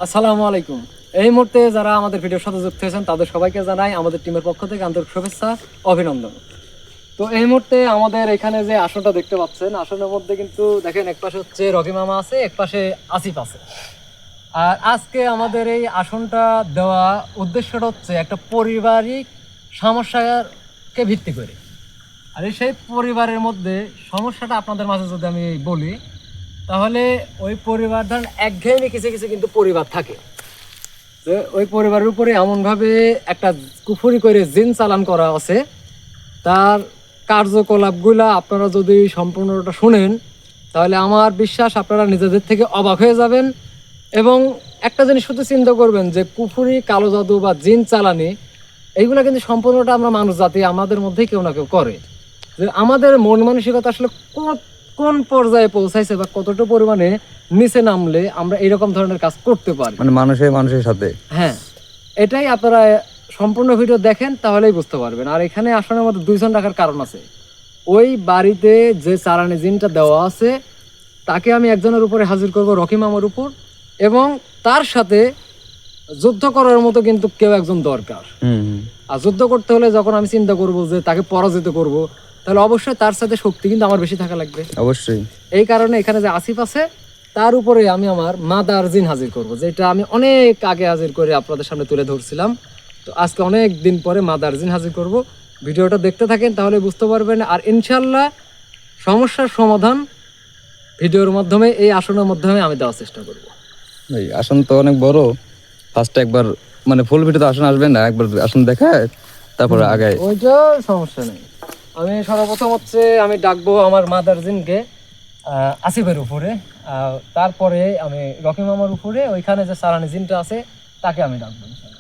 আসসালামু আলাইকুম। এই মুহূর্তে যারা আমাদের ভিডিওর সাথে যুক্ত হয়েছেন তাদের সবাইকে জানাই আমাদের টিমের পক্ষ থেকে আন্তরিক শুভেচ্ছা, অভিনন্দন। তো এই মুহূর্তে আমাদের এখানে যে আসনটা দেখতে পাচ্ছেন, আসনের মধ্যে কিন্তু দেখেন এক পাশে হচ্ছে রকি মামা আছে, এক পাশে আসিফ আছে। আর আজকে আমাদের এই আসনটা দেওয়া উদ্দেশ্যটা হচ্ছে একটা পারিবারিক সমস্যাকে ভিত্তি করে। আর এই সেই পরিবারের মধ্যে সমস্যাটা আপনাদের মাঝে যদি আমি বলি, তাহলে ওই পরিবার ধরেন একঘেয়েমি কিছু কিছু কিন্তু পরিবার থাকে, যে ওই পরিবারের উপরে এমনভাবে একটা কুফরি করে জিন চালান করা আছে। তার কার্যকলাপগুলা আপনারা যদি সম্পূর্ণটা শুনেন, তাহলে আমার বিশ্বাস আপনারা নিজেদের থেকে অবাক হয়ে যাবেন। এবং একটা জিনিস শুধু চিন্তা করবেন যে কুফরি, কালো জাদু বা জিন চালানি, এইগুলা কিন্তু সম্পূর্ণটা আমরা মানুষ জাতি আমাদের মধ্যেই কেউ না কেউ করে। যে আমাদের মন মানসিকতা আসলে কোন পর্যায়ে পৌঁছাইছে বা কতটা পরিমাণে নিচে নামলে আমরা এরকম ধরনের কাজ করতে পারি, মানে মানুষের সাথে। হ্যাঁ, এটাই আপনারা সম্পূর্ণ ভিডিও দেখেন তাহলেই বুঝতে পারবেন। আর এখানে আসনের মধ্যে দুইজন রাখার কারণ আছে। ওই বাড়িতে যে চালানি জিনটা দেওয়া আছে তাকে আমি একজনের উপরে হাজির করব, রকি মামার উপর, এবং তার সাথে যুদ্ধ করার মতো কিন্তু কেউ একজন দরকার। আর যুদ্ধ করতে হলে যখন আমি চিন্তা করব যে তাকে পরাজিত করব, তাহলে অবশ্যই তার সাথে শক্তি কিন্তু আমার বেশি থাকা লাগবে। অবশ্যই। এই কারণে এখানে যে আসিফ আছে তার উপরে আমি আমার মাদার জিন হাজির করব, যেটা আমি অনেক আগে হাজির করে আপনাদের সামনে তুলে ধরছিলাম। তো আজকে অনেক দিন পরে মাদার জিন হাজির করব। ভিডিওটা দেখতে থাকেন তাহলে বুঝতে পারবেন। আর ইনশাল্লাহ সমস্যার সমাধান ভিডিওর মাধ্যমে, এই আসনের মাধ্যমে আমি দেওয়ার চেষ্টা করব। এই আসন তো অনেক বড়, ফার্স্টে একবার মানে ফুল ভিডিওতে আসন আসবে না, একবার আসন দেখায় তারপরে আগায়। ওইটা সমস্যা নেই। আমি সর্বপ্রথম হচ্ছে আমি ডাকবো আমার মাদার জিনকে আসিফের উপরে, তারপরে আমি রকি মামার উপরে ওইখানে যে সারানি জিনটা আছে তাকে আমি ডাকবো ইনশাল্লাহ।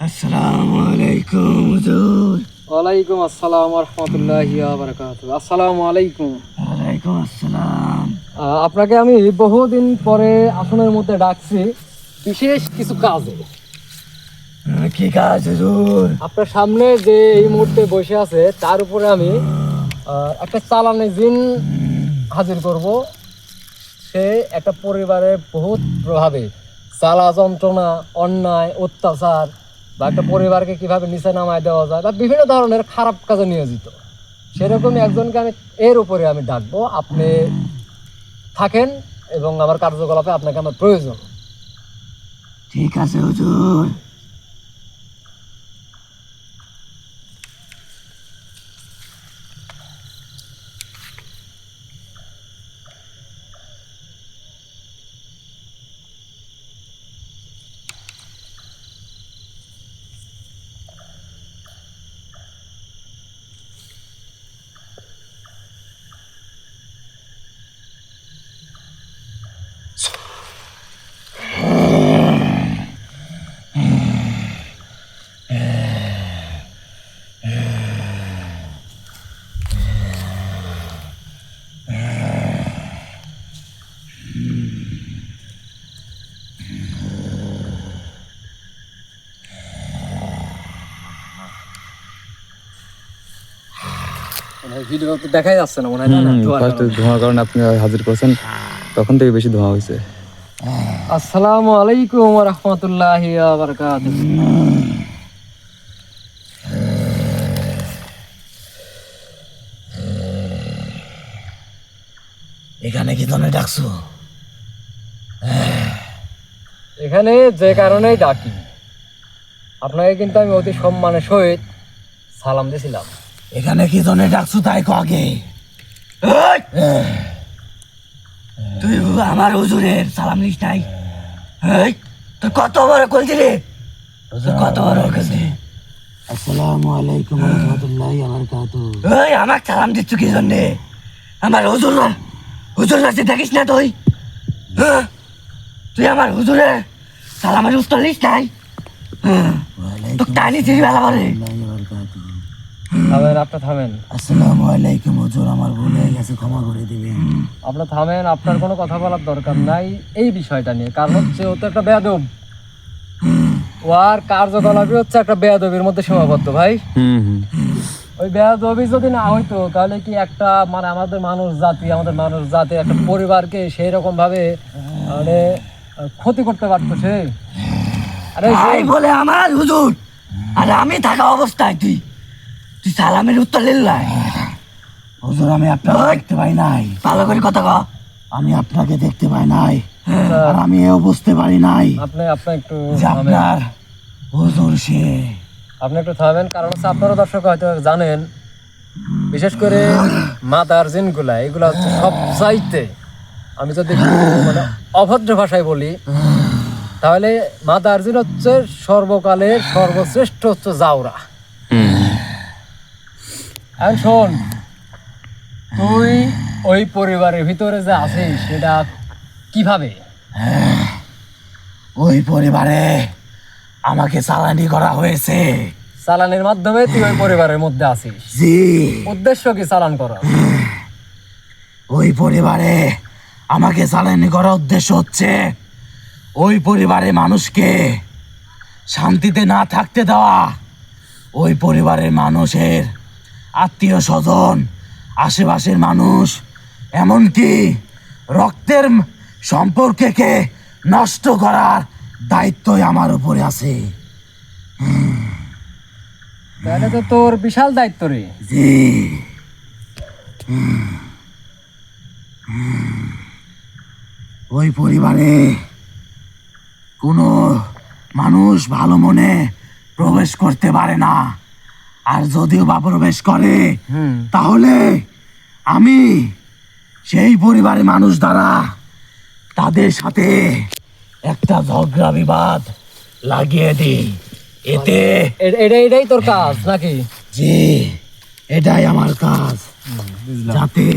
আসসালামু আলাইকুম হুজুর। ওয়ালাইকুম আসসালাম ওয়া রাহমাতুল্লাহি ওয়া বারাকাতুহু। আসসালামু আলাইকুম। ওয়ালাইকুম আসসালাম। আপনাকে আমি বহুদিন পরে আসনের মধ্যে ডাকছি বিশেষ কিছু কাজে। কি কাজ হুজুর? আপনার সামনে যে এই মুহূর্তে বসে আছে তার উপরে আমি একটা চালানি জিন হাজির করব। সে একটা পরিবারের বহুত প্রভাবে জ্বালা যন্ত্রণা, অন্যায়, অত্যাচার বা একটা পরিবারকে কিভাবে নিচে নামায় দেওয়া যায় বা বিভিন্ন ধরনের খারাপ কাজে নিয়োজিত, সেরকমই একজনকে আমি এর উপরে আমি ডাকবো। আপনি থাকেন এবং আমার কার্যকলাপে আপনাকে আমার প্রয়োজন। ঠিক আছে হুজুর। ভিডিও তো দেখাই যাচ্ছে না মনে হয়, না ফার্স্টে ধোঁয়ার কারণে আপনি হাজির করছেন, তখন থেকে বেশি ধোঁয়া হয়েছে। আসসালামু আলাইকুম ওয়া রাহমাতুল্লাহি ওয়া বারাকাতুহু। এখানে কি জন্য ডাকছো? এখানে যে কারণেই ডাকি, আপনাকে কিন্তু আমি অতি সম্মানের সহিত সালাম দিয়েছিলাম। এখানে কি জন্য ডাকছো তাই কো আগে। তুই আমার হুজুরের সালাম নিস নাই? তুই কত বড় কলছি রে, কত বড় কলছি। আসসালামু আলাইকুম ওয়া রাহমাতুল্লাহি ওয়া বারাকাতুহু। আমার সালাম দিচ্ছ কি জন্যে? আমার হুজুর নাচে দেখিস না তুই? তুই আমার হুজুরের সালামের উত্তর নিস নাই? তোকে টানি চিনি বেলা বলে থামেন, আপনি থামেন, আসসালামু আলাইকুম হুজুর, আমার ভুল হয়ে গেছে, ক্ষমা করে দিবেন। আপনি থামেন। আপনার কোনো কথা বলার দরকার নাই এই বিষয়টা নিয়ে, কারণ হচ্ছে ও তো একটা বেয়াদব। ওর কার্যকলাপই হচ্ছে একটা বেয়াদবির মধ্যে সীমাবদ্ধ ভাই। ওই বেয়াদবি যদি না হইতো তাহলে কি একটা মানে আমাদের মানুষ জাতি একটা পরিবারকে সেই রকম ভাবে মানে ক্ষতি করতে পারতো সে? আরে তাই বলে আমার হুজুর, আর আমি থাকা অবস্থায় তুই তুই সালামের উত্তর দিলাই? হুজুর, আমি আপনাকে দেখতে পাই নাই। ভালো করে কথা কও। আমি আপনাকে দেখতে পাই নাই, আর আমি এও বুঝতে পারি নাই আপনি একটু যে থামেন। আপনার হুজুর সে। আপনি একটু থামেন, কারণ হচ্ছে আপনারা দর্শক হয়তো জানেন, বিশেষ করে মাদার জিনগুলা এগুলা হচ্ছে সব চাইতে, আমি যদি একটু মানে অভদ্র ভাষায় বলি তাহলে মাদার জিন হচ্ছে সর্বকালের সর্বশ্রেষ্ঠ হচ্ছে জাউরা। এখন শোন, তুই ওই পরিবারের ভিতরে যে আছিস সেটা কিভাবে? ওই পরিবারে আমাকে চালানি করা হয়েছে। চালানের মাধ্যমে তুই ওই পরিবারের মধ্যে আছিস? জি, উদ্দেশ্য কি চালান করা? ওই পরিবারে আমাকে চালানি করার উদ্দেশ্য হচ্ছে ওই পরিবারের মানুষকে শান্তিতে না থাকতে দেওয়া। ওই পরিবারের মানুষের আত্মীয় স্বজন, আশেপাশের মানুষ, এমনকি রক্তের সম্পর্ককে নষ্ট করার দায়িত্বই আমার উপরে আছে। তাহলে তো তোর বিশাল দায়িত্ব রে। জি, ওই পরিবারে কোনো মানুষ ভালো মনে প্রবেশ করতে পারে না, আর যদিও বা প্রবেশ করে তাহলে আমি সেই পরিবারের মানুষ দ্বারা তাদের সাথে একটা ঝগড়া বিবাদ লাগিয়ে দিই। এতে এটাই তোর কাজ নাকি? জি, এটাই আমার কাজ, যাতে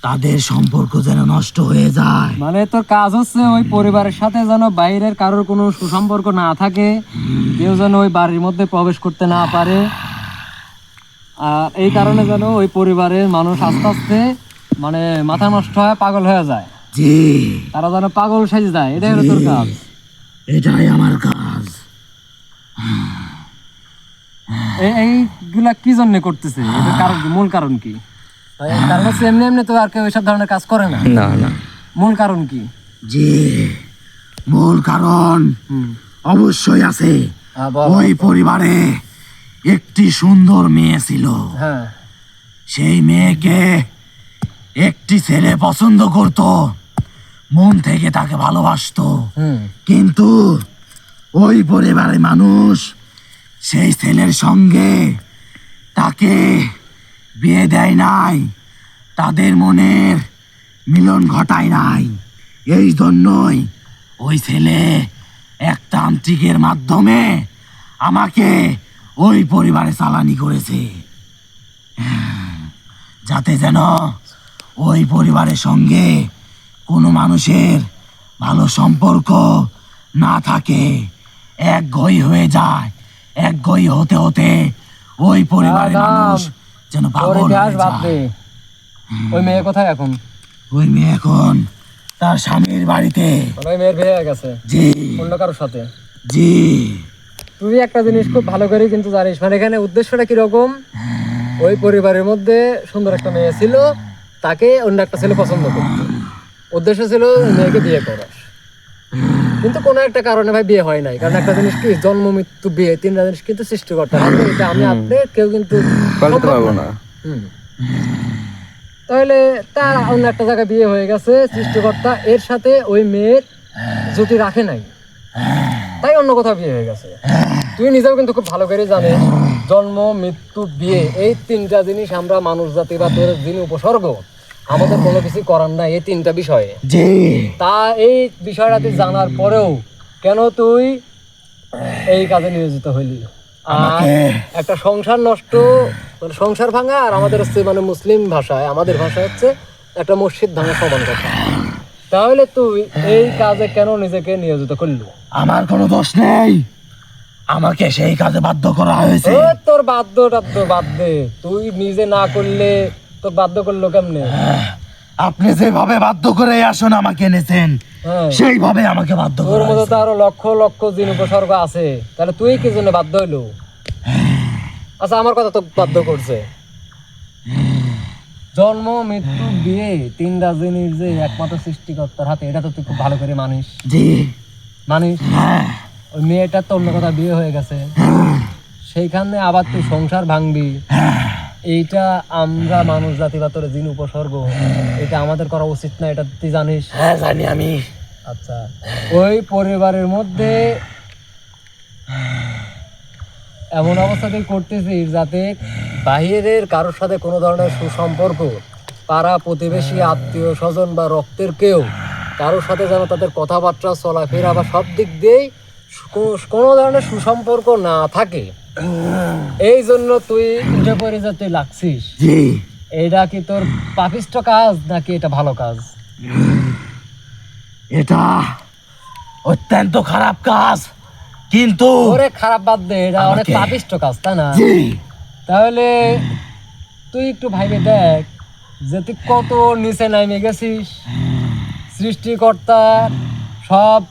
তাদের সম্পর্ক যেন নষ্ট হয়ে যায়। মানে তোর কাজ হচ্ছে ওই পরিবারের সাথে যেন বাইরের কারোর কোনো সুসম্পর্ক না থাকে, কেউ যেন ওই বাড়ির মধ্যে প্রবেশ করতে না পারে, আর এই কারণে যেন ওই পরিবারের মানুষ আস্তে আস্তে মানে মাথা নষ্ট হয়, পাগল হয়ে যায়, জি, তারা যেন পাগল সেজে যায়। এটাই হলো তোর কাজ। এটাই আমার কাজ। এইগুলা কি জন্য করতেছে? এটার কারণ কি? মূল কারণ কি? কারণ হচ্ছে এমনি এমনি তো আর কেউ এসব ধরনের কাজ করে না। না না, মূল কারণ কি? জি, মূল কারণ অবশ্যই আছে। বল। ওই পরিবারে একটি সুন্দর মেয়ে ছিল। হ্যাঁ, সেই মেয়েকে একটি ছেলে পছন্দ করত, মন থেকে তাকে ভালোবাসতো, কিন্তু ওই পরিবারের মানুষ সেই ছেলের সঙ্গে তাকে বিয়ে দেয় নাই, তাদের মনের মিলন ঘটায় নাই। এই জন্যই ওই ছেলে এক তান্ত্রিকের মাধ্যমে আমাকে ওই পরিবারে চালানি করেছে, যাতে যেন ওই পরিবারের সঙ্গে কোনো মানুষের ভালো সম্পর্ক না থাকে, এক ঘই হয়ে যায়। এক ঘই হতে হতে ওই পরিবারের মানুষ যেন তোর পাগল ইতিহাস হয়ে বাদ দে। যায়। ওই মেয়ে কোথায় এখন? ওই মেয়ে এখন তার স্বামীর বাড়িতে। মানে ওই মেয়ের বিয়ে হয়ে গেছে জি, অন্য কারোর সাথে? জি, তুই একটা জিনিস খুব ভালো করে কিন্তু জানিস, মানে এখানে উদ্দেশ্যটা কিরকম। ওই পরিবারের মধ্যে সুন্দর একটা মেয়ে ছিল, তাকে অন্য একটা ছেলে পছন্দ করতো, উদ্দেশ্য ছিল ওই মেয়েকে বিয়ে করার, কিন্তু কোনো একটা কারণে ভাই বিয়ে হয় নাই। কারণ একটা জিনিস কি, জন্ম মৃত্যু বিয়ে তিনটা জিনিস কিন্তু সৃষ্টিকর্তা, এটা আমি আপনি কেউ কিন্তু পাল্টাতে পারবো না। তাহলে তার অন্য একটা জায়গায় বিয়ে হয়ে গেছে, সৃষ্টিকর্তা এর সাথে ওই মেয়ের জুটি রাখে নাই, তাই অন্য কোথাও বিয়ে হয়ে গেছে। তুই নিজেও কিন্তু খুব ভালো করে জানিস, জন্ম মৃত্যু বিয়ে এই তিনটা জিনিস আমরা মানুষ জাতি বা তোর যিনি উপসর্গ, আমাদের কোনো কিছু করার নাই এই তিনটা বিষয়ে। জি, তা এই বিষয়টা তুই জানার পরেও কেন তুই এই কাজে নিয়োজিত হইলি? আর একটা সংসার নষ্ট, মানে সংসার ভাঙা, আর আমাদের হচ্ছে মানে মুসলিম ভাষায়, আমাদের ভাষায় হচ্ছে একটা মসজিদ ভাঙা সমান কথা। তাহলে তুই এই কাজে কেন নিজেকে নিয়োজিত করলি? আমার কোনো দোষ নেই। আমাকে সেই কাজে বাধ্য করা হয়েছে। ও তোর বাধ্য টাধ্য বাদ দে, তুই নিজে না করলে তোর বাধ্য করলো কেমনে? আপনি যেভাবে বাধ্য করে এই আসন আমাকে এনেছেন হ্যাঁ, সেইভাবে আমাকে বাধ্য তোর করা মতো হয়েছে। তো আরো লক্ষ লক্ষ জিন উপসর্গ আছে, তাহলে তুই কি জন্য বাধ্য হইলো? আচ্ছা আমার কথা তো বাধ্য করছে। জন্ম মৃত্যু বিয়ে তিনটা জিনিস যে একমাত্র সৃষ্টিকর্তার হাতে, এটা তো তুই খুব ভালো করে মানিস। জি মানিস হ্যাঁ ওই মেয়েটার তো অন্য কথা বিয়ে হয়ে গেছে, সেইখানে আবার তুই সংসার ভাঙবি, এইটা আমরা মানুষ জাতি বা তোর জিন উপসর্গ, এটা আমাদের করা উচিত না, এটা তুই জানিস। হ্যাঁ জানি আমি। আচ্ছা, ওই পরিবারের মধ্যে এমন অবস্থাতে করতেছিস যাতে বাহিরের কারোর সাথে কোনো ধরনের সুসম্পর্ক, পাড়া প্রতিবেশী আত্মীয় স্বজন বা রক্তের কেউ কারোর সাথে যেন তাদের কথাবার্তা চলাফেরা বা সব দিক দিয়েই কোনো ধরনের সুসম্পর্ক না থাকে, এই জন্য তুই উঠে পড়ে যে তুই লাগছিস। জি এইটা কি তোর পাপিষ্ট কাজ নাকি এটা ভালো কাজ? এটা অত্যন্ত খারাপ কাজ, কিন্তু ওরে খারাপ বাদ দে, এটা অনেক আমাকে- পাপিষ্ট কাজ, তাই না? জি তাহলে তুই একটু ভাইবে দেখ যে তুই কত নিচে নামে গেছিস, সৃষ্টিকর্তা সব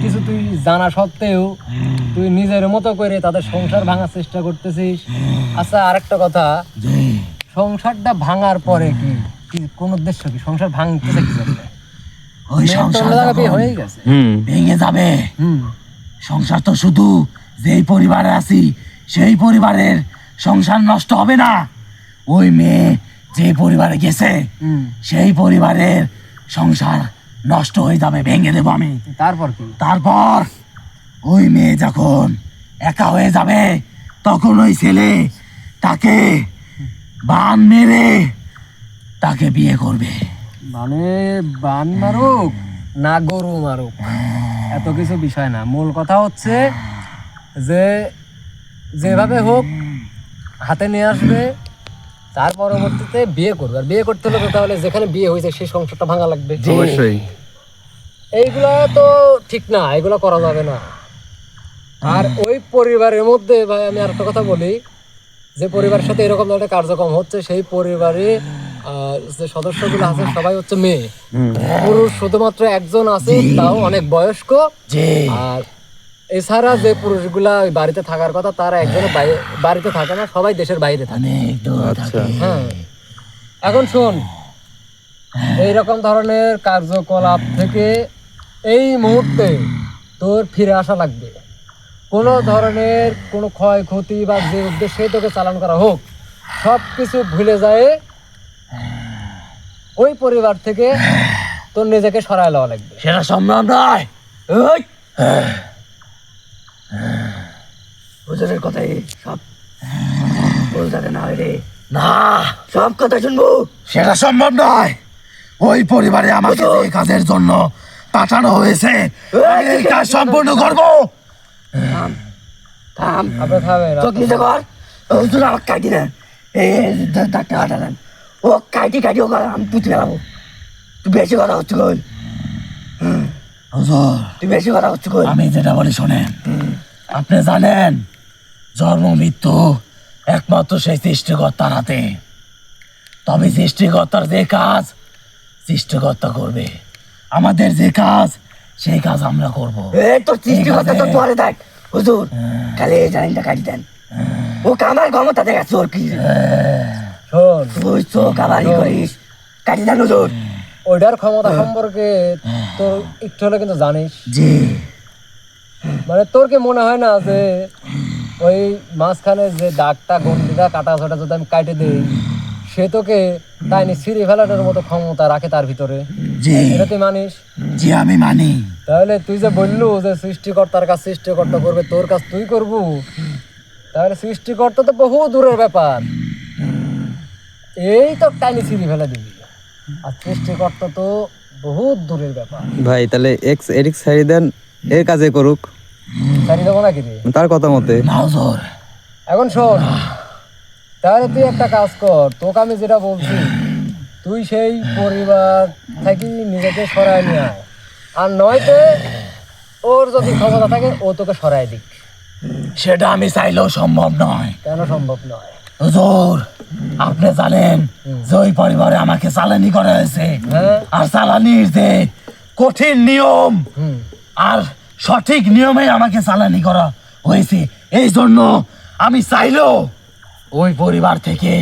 কিছু তুই জানা সত্ত্বেও তুই নিজের মতো করে তাদের সংসার ভাঙার চেষ্টা করতেছিস। আচ্ছা আরেকটা কথা, জি সংসারটা ভাঙার পরে কি কি কোন উদ্দেশ্য কি? সংসার ভাঙতেছে কি জন্য? ওই মেয়ের তো সংসার অন্য জায়গায় বিয়ে যখন হয়ে গেছে। ভেঙে যাবে, হুম, সংসার তো শুধু যেই পরিবারে আছি সেই পরিবারের সংসার নষ্ট হবে না, ওই মেয়ে যে পরিবারে গেছে হুম, সেই পরিবারের সংসার নষ্ট হয়ে যাবে, ভেঙে দেবো আমি। তারপর কি? তারপর ওই মেয়ে যখন একা হয়ে যাবে তখন ওই ছেলে তাকে বান মেরে তাকে বিয়ে করবে। মানে বান মারুক না গরু মারুক এত কিছু বিষয় না, মূল কথা হচ্ছে যে যেভাবে হোক হাতে নিয়ে আসবে, তার পরবর্তীতে বিয়ে করবে। আর বিয়ে করতে হলে তো তাহলে যেখানে বিয়ে হয়েছে সেই সংসারটা ভাঙা লাগবে। অবশ্যই। এইগুলা তো ঠিক না, এগুলো করা যাবে না। আর ওই পরিবারের মধ্যে ভাই আমি আরেকটা কথা বলি, যে পরিবারের সাথে এরকম ধরনের কার্যক্রম হচ্ছে সেই পরিবারে যে সদস্যগুলো আছে সবাই হচ্ছে মেয়ে, পুরুষ শুধুমাত্র একজন আছে, তাও অনেক বয়স্ক। জি আর এছাড়া যে পুরুষগুলা ওই বাড়িতে থাকার কথা তারা একজনও বাড়িতে থাকে না, সবাই দেশের বাইরে থাকে। অনেক দূর থাকে। হ্যাঁ, এখন শোন, এইরকম ধরনের কার্যকলাপ থেকে এই মুহূর্তে তোর ফিরে আসা লাগবে। কোনো ধরনের কোনো ক্ষয়ক্ষতি বা যে উদ্দেশ্যে তোকে চালান করা হোক সব কিছু ভুলে যায়, ওই পরিবার থেকে তোর নিজেকে সরায় লওয়া লাগবে। সেটা সম্ভব নয়। ওই হুজুরের কথাই সব বলতে না রে, না সব কথা শুনবো। সেটা সম্ভব নয়, ওই পরিবারে আমাকে যে কাজের জন্য পাঠানো হয়েছে আমি এই কাজ সম্পূর্ণ করবো। থাম আপনার থামেন, চোখ নিচে কর। হুজুর আমাকে কাটি দেন, এই ডাক্তার হাঁটালেন, ও কাটি কাটি ও আমি পুঁতে গেলাম। তুই বেশি কথা হচ্ছে কই হুজুর, তুই বেশি কথা হচ্ছে কই। আমি যেটা বলি শোনেন, আপনি জানেন জন্ম মৃত্যু একমাত্র সেই সৃষ্টিকর্তার হাতে, তবে সৃষ্টিকর্তার যে কাজ সৃষ্টিকর্তা করবে, আমাদের যে কাজ সেই কাজ আমরা করব। তোর সৃষ্টিকর্তা তো পরে দেখ হুজুর, খালি এই জানিটা কাটি দেন, ও কামার ক্ষমতা দেখাচ্ছে ওর কি। শোন, তুই চোখ আবারই করিস, কাটি দেন হুজুর। ওইটার ক্ষমতা সম্পর্কে তোর একটু হলে কিন্তু জানিস। জি মানে তোর কি মনে হয় না যে ওই মাঝখানে যে দাগটা গন্ডিটা কাটা ছোটা যদি আমি কাটে দিই, সে তোকে তাই নি ছিঁড়ে ফেলানোর মতো ক্ষমতা রাখে তার ভিতরে? জি এটা তুই মানিস? জি আমি মানি। তাহলে তুই যে বললু যে সৃষ্টিকর্তার কাজ সৃষ্টিকর্তা করবে, তোর কাজ তুই করবু, তাহলে সৃষ্টিকর্তা তো বহু দূরের ব্যাপার, এই তো টাইনি ছিঁড়ে ফেলে দিবি। আর সৃষ্টিকর্তা তো বহুত দূরের ব্যাপার। ভাই তাহলে এক্স এরিক সাইড দেন, এর কাজে করুক জানি দেবো নাকি রে? তার কথা মতে। না হুজুর, এখন শোন, তাহলে তুই একটা কাজ কর, তোকে আমি যেটা বলছি তুই সেই পরিবার থেকে নিজেকে সরায় নিয়ে আয়, আর নয়তো ওর যদি ক্ষমতা থাকে ও তোকে সরায় দিক। সেটা আমি চাইলেও সম্ভব নয়। কেন সম্ভব নয়? হুজুর, আপনি জানেন যে ওই পরিবারে আমাকে চালানি করা হয়েছে, হ্যাঁ। আর চালানির যে কঠিন নিয়ম আর সঠিক নিয়মে আমাকে চালানি করা হয়েছে। এই জন্য আমি চাইলেও ওই পরিবার থেকে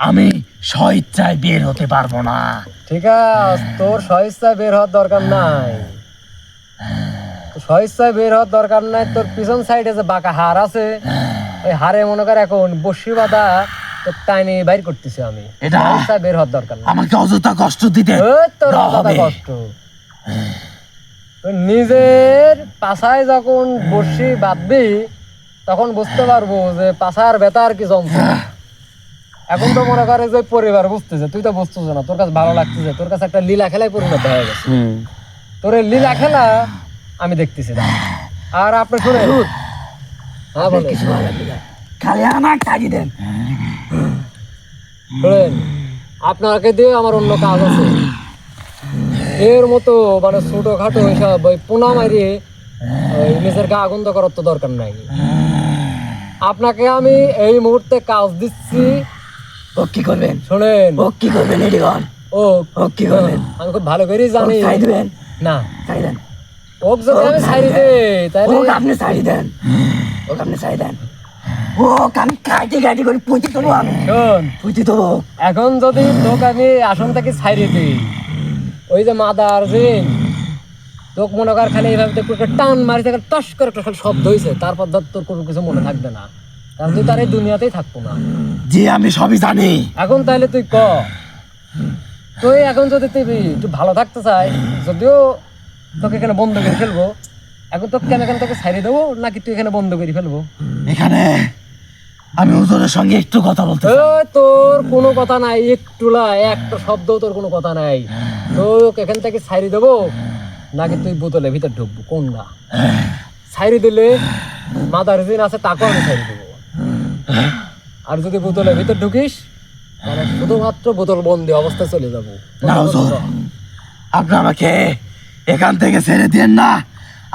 আমি স্বইচ্ছায় বের হতে পারবো না। ঠিক আছে, তোর স্বইচ্ছায় বের হওয়ার দরকার নাই। স্বইচ্ছায় বের হওয়ার দরকার নাই। তোর পিছন সাইডে যে বাঁকা হাড় আছে, ওই হাড়ে মনে কর এখন বসি বাঁধা তোর টাইনে বাইর করতেছি আমি। এটা স্বইচ্ছায় বের হওয়ার দরকার নাই। আমাকে অযথা কষ্ট দিতে ওই তোর দেওয়া অযথা হবে। কষ্ট। তুই নিজের পাছায় যখন বসি বাঁধবি তখন বুঝতে পারবো যে পাছার ব্যথার কি যন্ত্রণা। এখন তো মনে করে যে পরিবার বুঝতেছে, তুই তো বুঝতেছ না। তোর কাছে ভালো লাগতেছে, তোর কাছে একটা লীলা খেলায় পরিণত হয়ে গেছে। তোর এই লীলা খেলা আমি দেখতেছি না। আর আপনি শুনে হ্যাঁ বলেন, কিছু ভালো লাগবে না। খালি আমার কাজই দেন। শুনেন, আপনাকে দিয়ে আমার অন্য কাজ আছে। এর মতো মানে ছোটখাটো এইসব ওই পোনা মারিয়ে নিজের গা আগুন করার তো দরকার নাই। আপনাকে আমি এই মুহূর্তে কাজ দিচ্ছি। ও কি করবেন? শোনেন, ও কি করবেন? এডিগন ও ও কি করবেন? আমি খুব ভালো করেই জানি। ছাই দিবেন? না, ছাই দেন। ওক যদি আমি ছাড়ি দেই তাহলে ওকে আপনি ছাই দেন। ওকে আপনি ছাই দেন। ও আমি কাটি কাটি করে পুঁতি দেবো। আমি শোন, পুঁতি দেবো। এখন যদি তোকে আমি আসন থেকে ছাড়িয়ে দিই, ওই যে মাদার যে তোকে মনে কর খালি এইভাবে একটু করে টান মারি থাকে, টস করে একটা খালি শব্দ হয়েছে, তারপর ধর তোর কোনো কিছু মনে থাকবে না, কারণ তুই তার এই দুনিয়াতেই থাকবো না। জি আমি সবই জানি। এখন তাহলে তুই ক, তুই এখন যদি তুই একটু ভালো থাকতে চাই, যদিও তোকে এখানে বন্ধ করে ফেলবো, এখন তোকে কেন এখান থেকে ছাড়িয়ে দেবো নাকি তুই এখানে বন্ধ করে ফেলবো? এখানে আমি হুজুরের সঙ্গে একটু কথা বলতে চাই। তোর কোনো কথা নাই, একটুলা একটা শব্দ তোর কোনো কথা নাই। তোকে এখান থেকে ছাড়ি দেবো নাকি তুই বোতলের ভিতর ঢুকবো, কোনটা? ছাড়ি দিলে মাদার দিন আছে তাকেও আমি ছাড়ি দেবো। আর যদি বোতলের ভিতর ঢুকিস তাহলে শুধুমাত্র বোতল বন্দি অবস্থায় চলে যাবো। না হুজুর, আপনি আমাকে এখান থেকে ছেড়ে দেন না।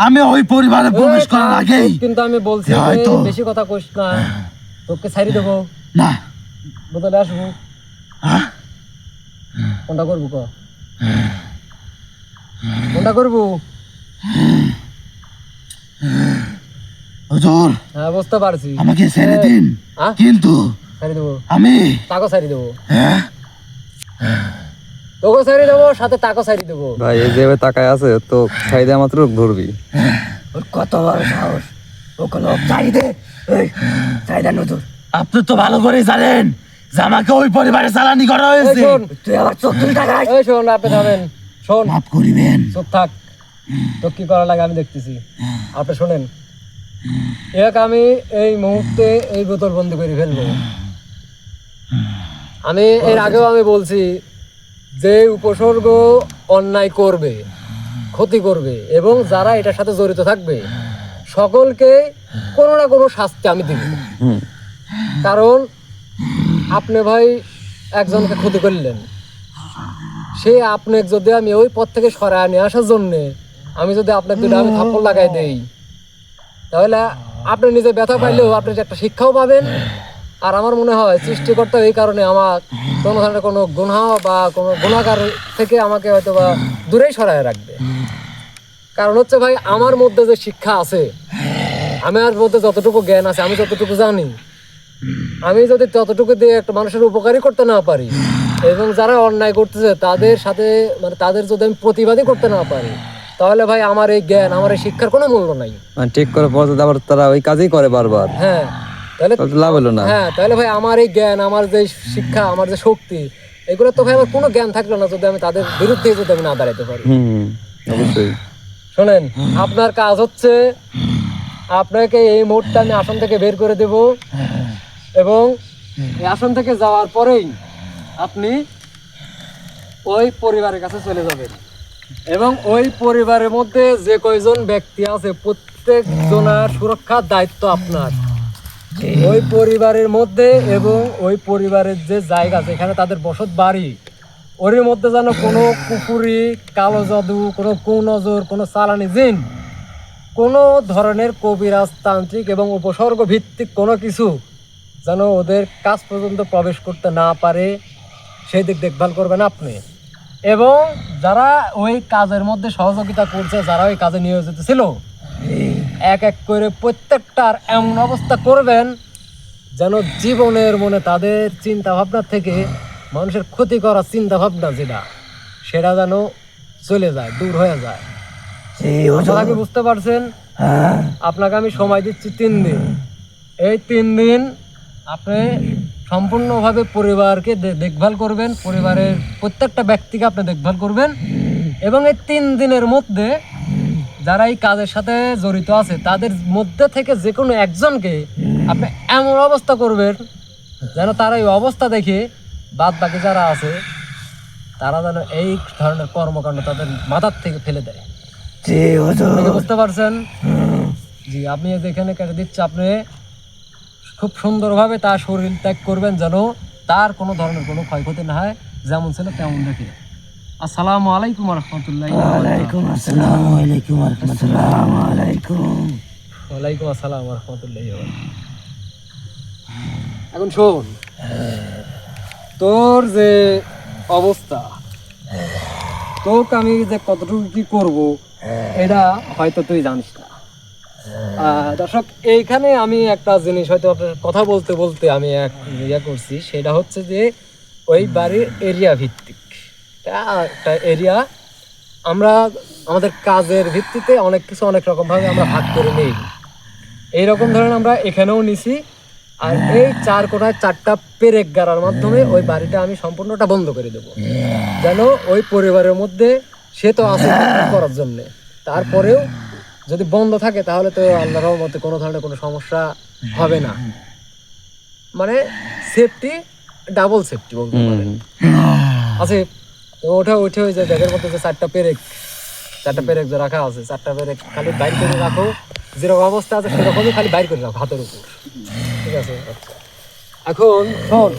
আমি ওই পরিবারে প্রবেশ করার আগেই কিন্তু আমি বলছি যে হয়তো বেশি কথা কইস না, তোকে ছাড়ি দেবো, না। বোতলে আসবো, হ্যাঁ? কোনটা করবো ক, কোনটা করবো? হুজুর হ্যাঁ বুঝতে পারছি, আমাকে ছেড়ে দিন, হ্যাঁ? কিন্তু ছাড়ি দেবো, আমি তাকে ছাড়ি দেবো, হ্যাঁ তোকে ছাড়ি দেবো, সাথে তাকে ছাড়ি দেবো। ভাই এই যে তাকায় আছে তো ছাই দেওয়া মাত্র ধরবি। ওর কত বড় সাহস! ও কোনো চাইদে চাইদা নজর। আপনি তো ভালো করে জানেন যে আমাকে ওই পরিবারে চালানি করা হয়েছে। এই শোন। তুই আবার চোখ তুলে তাকাস। এই শোন, আপনি থামেন, শোন, মাফ করিবেন। চুপ থাক, তো কি করা লাগে আমি দেখতেছি। আপনি শোনেন, এক আমি এই মুহূর্তে এই বোতল বন্ধ করে ফেলবো। আমি এর আগেও আমি বলছি যে উপসর্গ অন্যায় করবে, ক্ষতি করবে এবং যারা এটার সাথে জড়িত থাকবে সকলকে কোনো না কোনো শাস্তি আমি দিব। কারণ আপনি ভাই একজনকে ক্ষতি করলেন, সে আপনাকে যদি আমি ওই পথ থেকে সরায় নিয়ে আসার জন্যে আমি যদি আপনাকে দুটো আমি থাপ্পড় লাগাই দেই, তাহলে আপনি নিজে ব্যথা পাইলেও আপনি একটা শিক্ষাও পাবেন। আর আমার মনে হয় সৃষ্টিকর্তা এই কারণে আমার কোনো ধরনের কোনো গুনাহ বা কোনো গুণাকার থেকে আমাকে হয়তো বা দূরেই সরায় রাখবে। কারণ হচ্ছে ভাই, আমার মধ্যে যে শিক্ষা আছে, আমার মধ্যে যতটুকু জ্ঞান আছে, আমি যতটুকু জানি, আমি যদি ততটুকু দিয়ে একটা মানুষের উপকারী করতে না পারি এবং যারা অন্যায় করতেছে তাদের সাথে মানে তাদের যদি আমি প্রতিবাদী করতে না পারি, তাহলে ভাই আমার এই জ্ঞান, আমার এই শিক্ষার কোনো মূল্য নাই। মানে ঠিক করে পর আবার তারা ওই কাজই করে বারবার, হ্যাঁ, তাহলে তাহলে তো লাভ হলো না। হ্যাঁ, তাহলে ভাই আমার এই জ্ঞান, আমার যে শিক্ষা, আমার যে শক্তি, এগুলো তো ভাই আমার কোনো জ্ঞান থাকলো না যদি আমি তাদের বিরুদ্ধে যদি আমি না দাঁড়াইতে পারি। অবশ্যই। শোনেন, আপনার কাজ হচ্ছে আপনাকে এই মুহূর্তে আমি আসন থেকে বের করে দেব এবং এই আসন থেকে যাওয়ার পরেই আপনি ওই পরিবারের কাছে চলে যাবেন এবং ওই পরিবারের মধ্যে যে কয়জন ব্যক্তি আছে প্রত্যেক জনের সুরক্ষার দায়িত্ব আপনার। ওই পরিবারের মধ্যে এবং ওই পরিবারের যে জায়গা যেখানে তাদের বসত বাড়ি, ওর মধ্যে যেন কোনো কুকুরি, কালো জাদু, কোনো কুনজর, কোনো চালানি জিন কোনো ধরনের কবিরাজ তান্ত্রিক এবং উপসর্গ ভিত্তিক কোনো কিছু যেন ওদের কাজ পর্যন্ত প্রবেশ করতে না পারে সেই দিক দেখভাল করবেন আপনি। এবং যারা ওই কাজের মধ্যে সহযোগিতা করছে, যারা ওই কাজে নিয়োজিত ছিল, এক এক করে প্রত্যেকটার এমন অবস্থা করবেন যেন জীবনের মনে তাদের চিন্তা ভাবনা থেকে মানুষের ক্ষতি করার চিন্তা ভাবনা যেটা, সেটা যেন চলে যায়, দূর হয়ে যায়। জি হুজুর। আপনারা কি বুঝতে পারছেন? হ্যাঁ আপনাকে আমি সময় দিচ্ছি 3 দিন। এই 3 দিন আপনি সম্পূর্ণভাবে পরিবারকে দেখভাল করবেন, পরিবারের প্রত্যেকটা ব্যক্তিকে আপনি দেখভাল করবেন। এবং এই 3 দিনের মধ্যে যারা এই কাজের সাথে জড়িত আছে তাদের মধ্যে থেকে যে কোনো একজনকে আপনি এমন অবস্থা করবেন যেন তারা এই অবস্থা দেখে বাদ বাকি যারা আছে তারা যেন এই ধরনের কর্মকাণ্ড তাদের মাথার থেকে ফেলে দেয়। জি হুজুর। আপনি কি বুঝতে পারছেন? জি, আপনি যেখানে কেটে দিচ্ছে আপনি খুব সুন্দরভাবে তার শরীর ত্যাগ করবেন যেন তার কোনো ধরনের কোনো ক্ষয়ক্ষতি না হয়, যেমন ছিল তেমন দেখে। আসসালামু আলাইকুম রহমতুল্লাহ। ওয়ালাইকুম আসসালাম। ওয়ালাইকুম আসসালাম। ওয়ালাইকুম। ওয়ালাইকুম আসসালাম রহমতুল্লাহ। এখন শোন, তোর যে অবস্থা, তোকে আমি যে কতটুকু কি করবো এটা হয়তো তুই জানিস না। দর্শক, এইখানে আমি একটা জিনিস হয়তো আপনার কথা বলতে বলতে আমি এক ইয়ে করছি, সেটা হচ্ছে যে ওই বাড়ির এরিয়া ভিত্তিক একটা এরিয়া আমরা আমাদের কাজের ভিত্তিতে অনেক কিছু অনেক রকমভাবে আমরা ভাগ করে নিই। এইরকম ধরেন আমরা এখানেও নিছি। আর এই 4 কোণায় 4টা পেরেক গাড়ার মাধ্যমে ওই বাড়িটা আমি সম্পূর্ণটা বন্ধ করে দেবো, যেন ওই পরিবারের মধ্যে সে তো আছে করার জন্যে, তারপরেও যদি বন্ধ থাকে তাহলে তো আল্লাহর রহমতে কোনো ধরনের কোনো সমস্যা হবে না। মানে সেফটি, ডাবল সেফটি বলতে পারেন আছে। তো ওটা উঠে ওই যে ব্যাগের মধ্যে যে 4টা পেরেক যে রাখা আছে, 4টা পেরেক খালি বাইর করে রাখো, যেরকম অবস্থা আছে সেরকমই খালি বাইর করে রাখো হাতের উপর, ঠিক আছে? আচ্ছা, এখন শোন,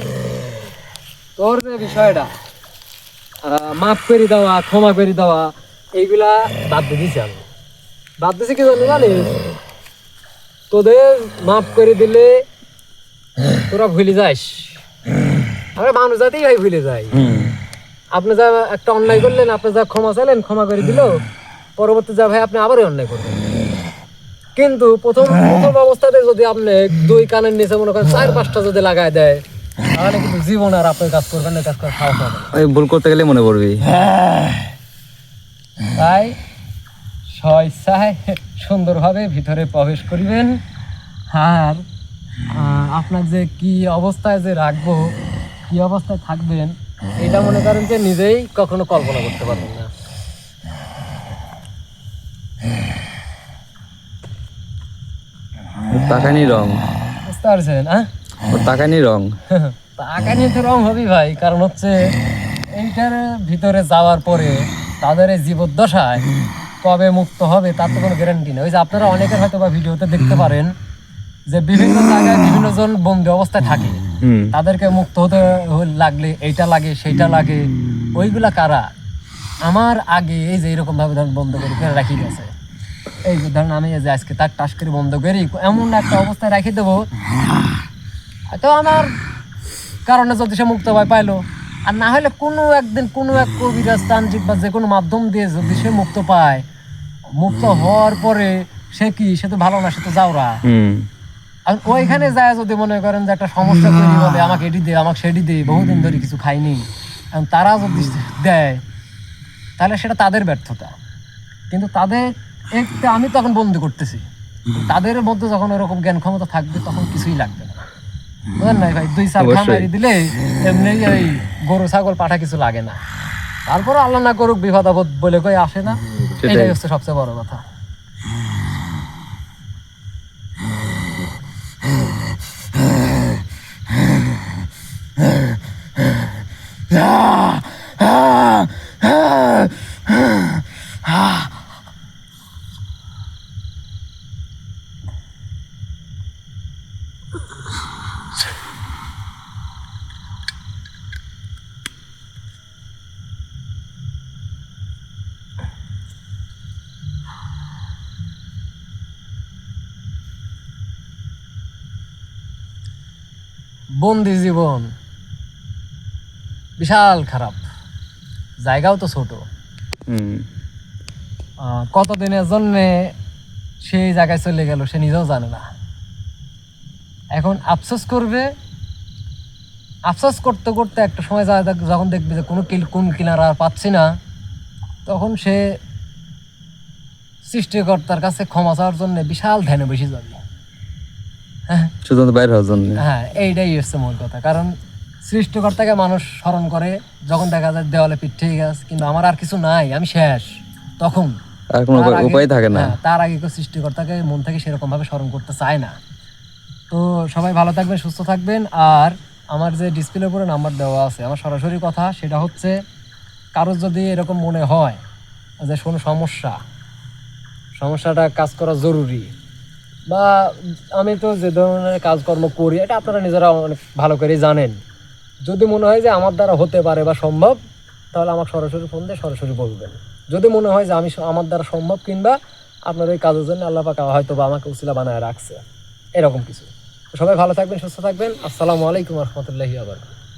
তোর যে বিষয়টা মাফ করে দেওয়া, ক্ষমা করে দেওয়া, এইগুলা বাদ দিয়ে দিছি আমি। বাদ দিছি কি জন্য জানিস? তোদের মাফ করে দিলে তোরা ভুলে যাস। আমরা মানুষ জাতিই ভাই ভুলে যাই। আপনি যা একটা অন্যায় করলেন, আপনি যা ক্ষমা চাইলেন, ক্ষমা করে দিল, পরবর্তী যা ভাই আপনি আবারই অন্যায় করবেন। কিন্তু প্রথম অবস্থাতে যদি আপনি 2 কানের নিচে মনে করেন 4-5টা যদি লাগায় দেয়, তাহলে কিন্তু জীবন আর আপনি কাজ করবেন না, কাজ করে খাওয়া হবে না। ওই ভুল করতে গেলে মনে পড়বি। তাই স্বেচ্ছায় সুন্দরভাবে ভিতরে প্রবেশ করিবেন। আর আপনার যে কি অবস্থায় যে রাখবো, কি অবস্থায় থাকবেন, এটা মনে করেন যে নিজেই কখনো কল্পনা করতে পারবেন না। তাকানি রং, বুঝতে পারছেন? হ্যাঁ, ওর তাকানি রং। টাকা নিয়ে তো রং হবেই ভাই, কারণ হচ্ছে এইটার ভিতরে যাওয়ার পরে তাদের এই জীবদ্দশায় কবে মুক্ত হবে তার তো কোনো গ্যারান্টি নেই। ওই যে আপনারা অনেকের হয়তো বা ভিডিওতে দেখতে পারেন যে বিভিন্ন জায়গায় বিভিন্ন জন বন্দি অবস্থায় থাকে, তাদেরকে মুক্ত হতে লাগলে এইটা লাগে সেইটা লাগে, ওইগুলা কারা? আমার আগে এই যে এরকম ভাবে ধরেন বন্ধ করে রাখি গেছে, এই যে ধরেন আমি এই যে আজকে তার টাস করে বন্ধ করি এমন একটা অবস্থায় রাখি দেবো, তো আমার কারণে যদি সে মুক্ত ভয় পাইলো, আর না হলে কোনো একদিন কোনো এক কবিরাজ তান্ত্রিক বা যে কোনো মাধ্যম দিয়ে যদি সে মুক্ত পায়, মুক্ত হওয়ার পরে সে কি, সে তো ভালো না, সে তো যাওরা। আর ওইখানে যায় যদি মনে করেন যে একটা সমস্যা তৈরি বলে আমাকে এটি দে, আমাকে সেটি দে, বহুদিন ধরে কিছু খাইনি, এখন তারা যদি দেয় তাহলে সেটা তাদের ব্যর্থতা। কিন্তু তাদের একটা আমি তখন বন্দি করতেছি, তাদের মধ্যে যখন ওরকম জ্ঞান ক্ষমতা থাকবে তখন কিছুই লাগবে না, বুঝলেন না ভাই? 2-4 ঘা মারি দিলে এমনি ওই গরু ছাগল পাঠা কিছু লাগে না। তারপর আল্লাহ না করুক বিপদ আপদ বলে কই আসে না, এটাই হচ্ছে সবচেয়ে বড় কথা। বন্দি জীবন বিশাল খারাপ, জায়গাও তো ছোট। হুম। কতদিনের জন্যে সেই জায়গায় চলে গেল সে নিজেও জানে না। এখন আফসোস করবে, আফসোস করতে করতে একটা সময় যখন দেখবে যে কোনো কোন কিনারা আর পাচ্ছি না, তখন সে সৃষ্টিকর্তার কাছে ক্ষমা চাওয়ার জন্য বিশাল ধ্যানে বসে যাবে। শুধু বাইরে হওয়ার জন্য। হ্যাঁ, এইটাই হচ্ছে মূল কথা। কারণ সৃষ্টিকর্তাকে মানুষ স্মরণ করে যখন দেখা যায় দেওয়ালে পিঠ থেকে গেছে, কিন্তু আমার আর কিছু নাই, আমি শেষ, তখন আর কোনো তার আগে- উপায় থাকে না। হ্যাঁ, তার আগে কেউ সৃষ্টিকর্তাকে মন থেকে সেরকম ভাবে স্মরণ করতে চায় না। তো সবাই ভালো থাকবেন, সুস্থ থাকবেন। আর আমার যে ডিসপ্লের উপরে নাম্বার দেওয়া আছে, আমার সরাসরি কথা সেটা হচ্ছে, কারোর যদি এরকম মনে হয় যে কোনো সমস্যাটা কাজ করা জরুরি, বা আমি তো যে ধরনের কাজকর্ম করি এটা আপনারা নিজেরা অনেক ভালো করেই জানেন, যদি মনে হয় যে আমার দ্বারা হতে পারে বা সম্ভব, তাহলে আমাকে সরাসরি ফোন দিয়ে সরাসরি বলবেন। যদি মনে হয় যে আমার দ্বারা সম্ভব, কিংবা আপনার ওই কাজের জন্য আল্লাহ পাক হয়তো বা আমাকে উসিলা বানায় রাখছে, এরকম কিছু। তো সবাই ভালো থাকবেন, সুস্থ থাকবেন। আসসালামু আলাইকুম রহমতুল্লাহি ওয়া বারাকাতুহু।